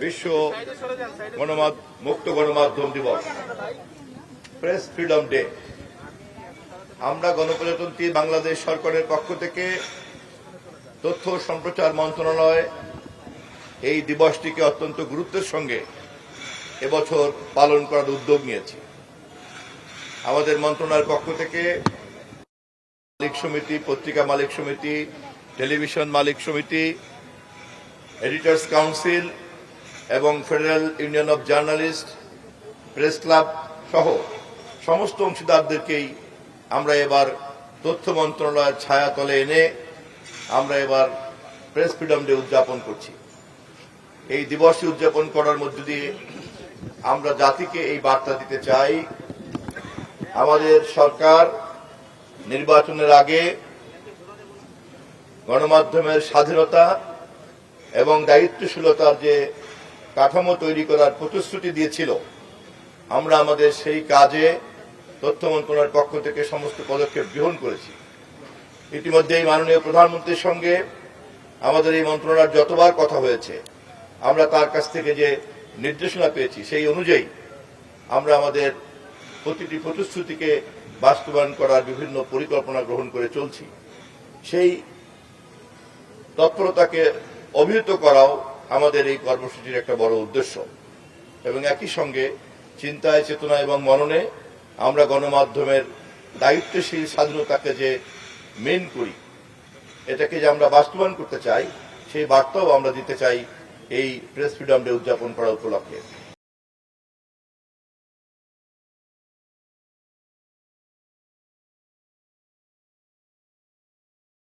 বিশ্ব মুক্ত গণমাধ্যম দিবস, প্রেস ফ্রিডম ডে। আমরা গণপ্রজাতন্ত্রী বাংলাদেশ সরকারের পক্ষ থেকে তথ্য সম্প্রচার মন্ত্রণালয় এই দিবসটিকে অত্যন্ত গুরুত্বের সঙ্গে এবছর পালন করার উদ্যোগ নিয়েছে। আমাদের মন্ত্রণালয়ের পক্ষ থেকে মালিক সমিতি, পত্রিকা মালিক সমিতি, টেলিভিশন মালিক সমিতি, এডিটর্স কাউন্সিল এবং federal union of journalist, press club সহ সমস্ত অংশীদারদেরকেই আমরা এবার তথ্য মন্ত্রণালয়ের ছায়াতলে এনে আমরা এবার প্রেস ফ্রিডম ডে উদযাপন করছি। এই দিবসটি উদযাপন করার মধ্য দিয়ে আমরা জাতিকে এই বার্তা দিতে চাই, আমাদের সরকার নির্বাচনের আগে গণমাধ্যমের স্বাধীনতা এবং দায়িত্বশীলতার যে কাঠামো তৈরি করার প্রতিশ্রুতি দিয়েছিল, আমরা আমাদের সেই কাজে তথ্য মন্ত্রণালয়ের পক্ষ থেকে সমস্ত পদক্ষেপ গ্রহণ করেছি। ইতিমধ্যেই মাননীয় প্রধানমন্ত্রীর সঙ্গে আমাদের এই মন্ত্রণালয়ের যতবার কথা হয়েছে, আমরা তার কাছ থেকে যে নির্দেশনা পেয়েছি সেই অনুযায়ী আমরা আমাদের প্রতিটি প্রতিশ্রুতিকে বাস্তবায়ন করার বিভিন্ন পরিকল্পনা গ্রহণ করে চলছি। সেই তৎপরতাকে অভিহিত করাও আমাদের এই কর্মসূচির একটা বড় উদ্দেশ্য এবং একই সঙ্গে চিন্তায়, চেতনা এবং মননে আমরা গণমাধ্যমের দায়িত্বশীল স্বাধীনতাকে যে মেন করি, এটাকে যে আমরা বাস্তবায়ন করতে চাই, সেই বার্তাও আমরা দিতে চাই এই প্রেস ফ্রিডম ডে উদযাপন করা উপলক্ষে।